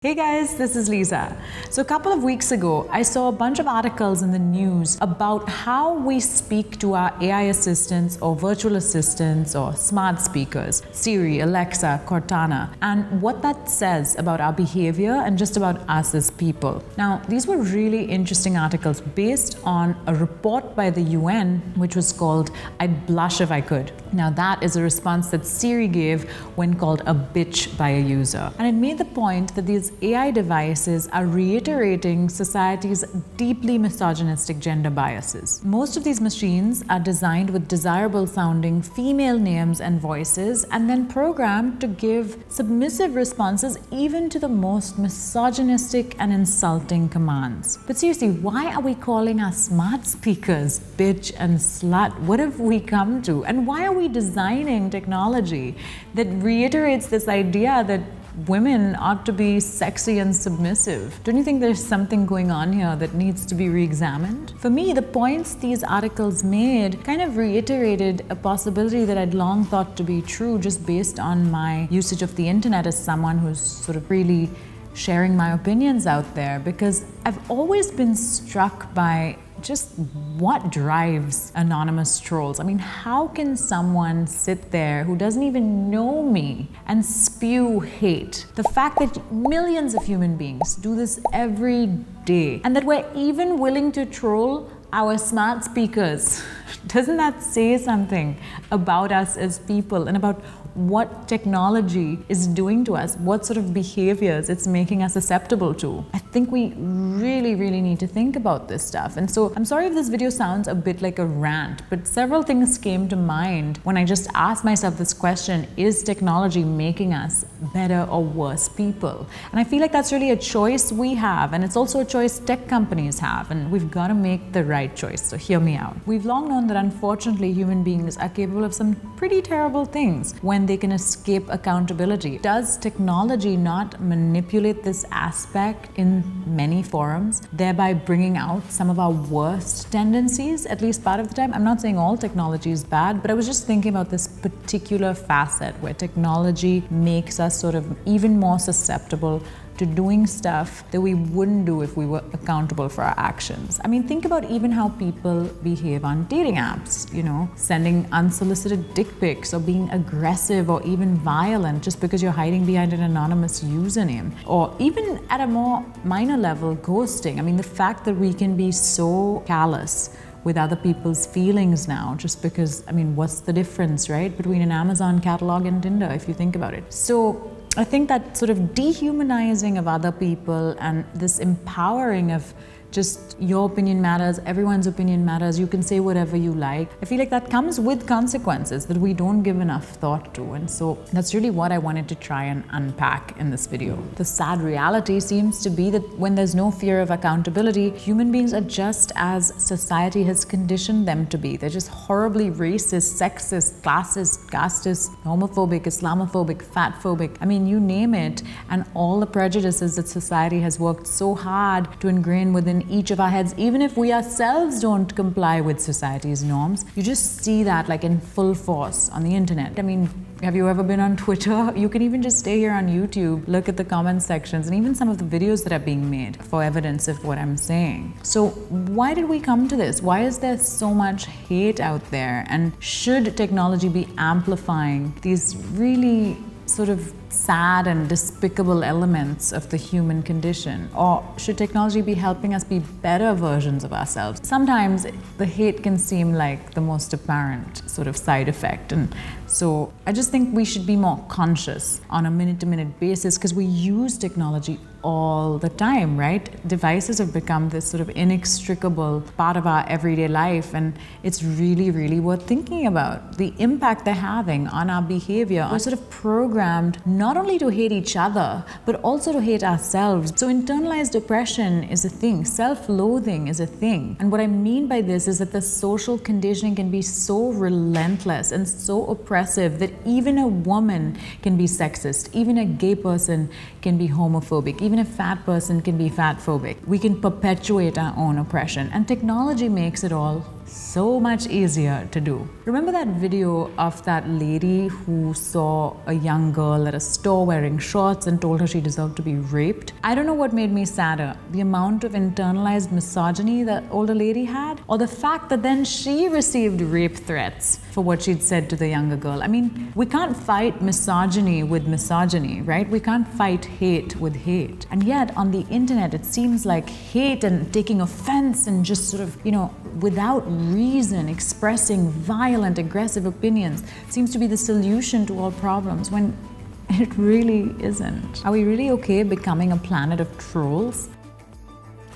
Hey guys, this is Lisa. So a couple of weeks ago, I saw a bunch of articles in the news about how we speak to our AI assistants or virtual assistants or smart speakers, Siri, Alexa, Cortana, and what that says about our behavior and just about us as people. Now, these were really interesting articles based on a report by the UN, which was called "I'd Blush If I Could." Now, that is a response that Siri gave when called a bitch by a user. And it made the point that these AI devices are reiterating society's deeply misogynistic gender biases. Most of these machines are designed with desirable sounding female names and voices and then programmed to give submissive responses even to the most misogynistic and insulting commands. But seriously, why are we calling our smart speakers bitch and slut? What have we come to? And why are we designing technology that reiterates this idea that women ought to be sexy and submissive? Don't you think there's something going on here that needs to be re-examined? For me, the points these articles made kind of reiterated a possibility that I'd long thought to be true just based on my usage of the internet as someone who's sort of really sharing my opinions out there, because I've always been struck by just what drives anonymous trolls. I mean, how can someone sit there who doesn't even know me and spew hate? The fact that millions of human beings do this every day and that we're even willing to troll our smart speakers, doesn't that say something about us as people and about what technology is doing to us, what sort of behaviors it's making us susceptible to? I think we really need to think about this stuff. And so I'm sorry if this video sounds a bit like a rant, but several things came to mind when I just asked myself this question: is technology making us better or worse people? And I feel like that's really a choice we have, and it's also a choice tech companies have, and we've got to make the right choice. So hear me out. We've long known that unfortunately human beings are capable of some pretty terrible things when they can escape accountability. Does technology not manipulate this aspect in many forums, thereby bringing out some of our worst tendencies, at least part of the time? I'm not saying all technology is bad, but I was just thinking about this particular facet where technology makes us sort of even more susceptible to doing stuff that we wouldn't do if we were accountable for our actions. I mean, think about even how people behave on dating apps, sending unsolicited dick pics or being aggressive or even violent just because you're hiding behind an anonymous username. Or even at a more minor level, ghosting. I mean, the fact that we can be so callous with other people's feelings now, just because, what's the difference, right, between an Amazon catalog and Tinder, if you think about it? So I think that sort of dehumanizing of other people and this empowering of just your opinion matters, everyone's opinion matters, you can say whatever you like. I feel like that comes with consequences that we don't give enough thought to. And so that's really what I wanted to try and unpack in this video. The sad reality seems to be that when there's no fear of accountability, human beings are just as society has conditioned them to be. They're just horribly racist, sexist, classist, casteist, homophobic, Islamophobic, fatphobic. I mean, you name it, and all the prejudices that society has worked so hard to ingrain within each of our heads, even if we ourselves don't comply with society's norms. You just see that like in full force on the internet. I mean, have you ever been on Twitter? You can even just stay here on YouTube, look at the comment sections and even some of the videos that are being made for evidence of what I'm saying. So why did we come to this? Why is there so much hate out there? And should technology be amplifying these really sort of sad and despicable elements of the human condition? Or should technology be helping us be better versions of ourselves? Sometimes the hate can seem like the most apparent sort of side effect. And so I just think we should be more conscious on a minute-to-minute basis, because we use technology all the time, right? Devices have become this sort of inextricable part of our everyday life, and it's really worth thinking about the impact they're having on our behavior. We're sort of programmed not only to hate each other, but also to hate ourselves. So internalized oppression is a thing, self-loathing is a thing. And what I mean by this is that the social conditioning can be so relentless and so oppressive that even a woman can be sexist, even a gay person can be homophobic, even a fat person can be fatphobic. We can perpetuate our own oppression, and technology makes it all so much easier to do. Remember that video of that lady who saw a young girl at a store wearing shorts and told her she deserved to be raped? I don't know what made me sadder, the amount of internalized misogyny that older lady had, or the fact that then she received rape threats for what she'd said to the younger girl. I mean, we can't fight misogyny with misogyny, right? We can't fight hate with hate. And yet on the internet, it seems like hate and taking offense and just sort of, without reason, expressing violent, aggressive opinions seems to be the solution to all problems, when it really isn't. Are we really okay becoming a planet of trolls?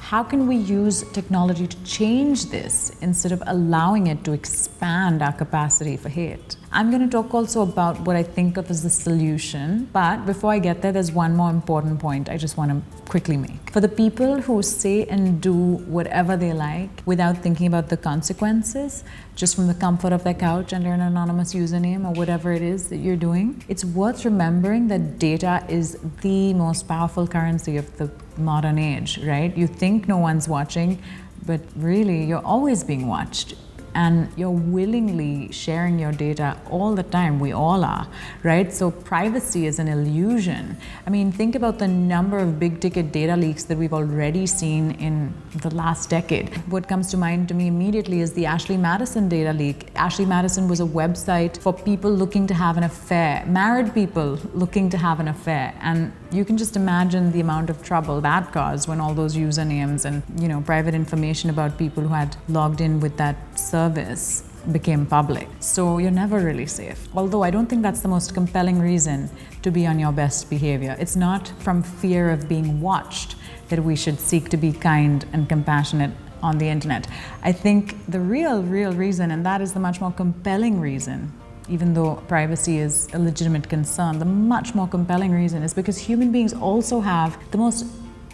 How can we use technology to change this instead of allowing it to expand our capacity for hate? I'm going to talk also about what I think of as the solution, but before I get there, there's one more important point I just want to quickly make. For the people who say and do whatever they like without thinking about the consequences, just from the comfort of their couch under an anonymous username or whatever it is that you're doing, it's worth remembering that data is the most powerful currency of the modern age, right? You think no one's watching, but really you're always being watched. And you're willingly sharing your data all the time. We all are, right? So privacy is an illusion. I mean, think about the number of big ticket data leaks that we've already seen in the last decade. What comes to mind to me immediately is the Ashley Madison data leak. Ashley Madison was a website for people looking to have an affair, married people looking to have an affair. And you can just imagine the amount of trouble that caused when all those usernames and, private information about people who had logged in with that service became public. So you're never really safe. Although I don't think that's the most compelling reason to be on your best behavior. It's not from fear of being watched that we should seek to be kind and compassionate on the internet. I think the real reason, and that is the much more compelling reason, even though privacy is a legitimate concern, the much more compelling reason is because human beings also have the most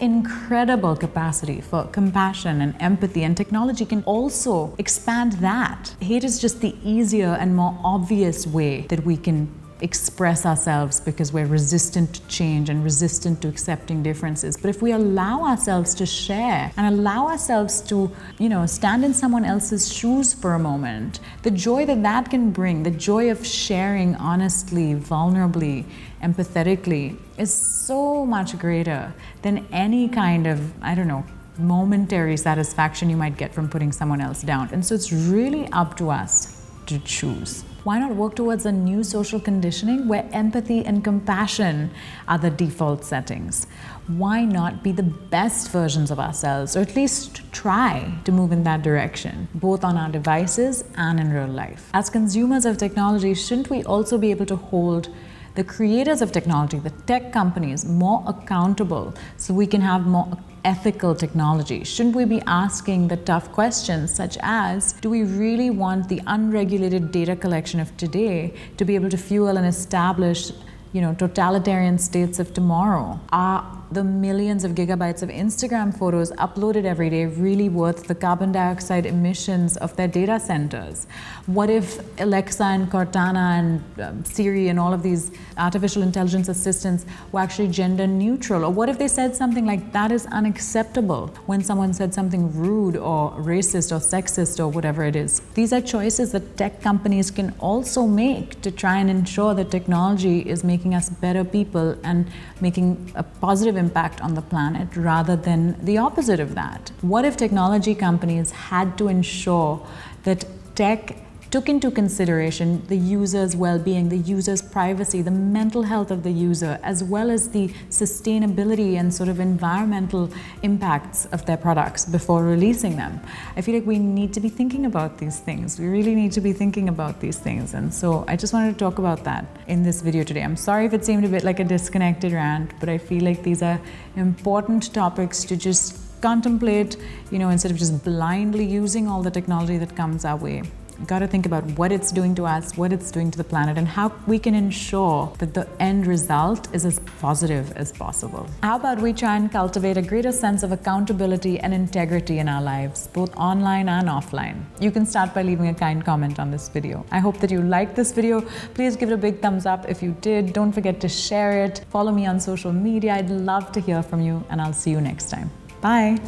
incredible capacity for compassion and empathy, and technology can also expand that. Hate is just the easier and more obvious way that we can express ourselves because we're resistant to change and resistant to accepting differences. But if we allow ourselves to share and allow ourselves to, stand in someone else's shoes for a moment, the joy that can bring, the joy of sharing honestly, vulnerably, empathetically, is so much greater than any kind of, momentary satisfaction you might get from putting someone else down. And so it's really up to us to choose. Why not work towards a new social conditioning where empathy and compassion are the default settings? Why not be the best versions of ourselves, or at least try to move in that direction, both on our devices and in real life? As consumers of technology, shouldn't we also be able to hold the creators of technology, the tech companies, more accountable so we can have more ethical technology? Shouldn't we be asking the tough questions such as, do we really want the unregulated data collection of today to be able to fuel and establish totalitarian states of tomorrow? Are the millions of gigabytes of Instagram photos uploaded every day really worth the carbon dioxide emissions of their data centers? What if Alexa and Cortana and Siri and all of these artificial intelligence assistants were actually gender neutral? Or what if they said something like, that is unacceptable, when someone said something rude or racist or sexist or whatever it is? These are choices that tech companies can also make to try and ensure that technology is making us better people and making a positive impact on the planet, rather than the opposite of that. What if technology companies had to ensure that tech took into consideration the user's well-being, the user's privacy, the mental health of the user, as well as the sustainability and sort of environmental impacts of their products before releasing them? I feel like we need to be thinking about these things. We really need to be thinking about these things. And so I just wanted to talk about that in this video today. I'm sorry if it seemed a bit like a disconnected rant, but I feel like these are important topics to just contemplate, instead of just blindly using all the technology that comes our way. Got to think about what it's doing to us, what it's doing to the planet, and how we can ensure that the end result is as positive as possible. How about we try and cultivate a greater sense of accountability and integrity in our lives, both online and offline? You can start by leaving a kind comment on this video. I hope that you liked this video. Please give it a big thumbs up if you did. Don't forget to share it. Follow me on social media. I'd love to hear from you, and I'll see you next time. Bye.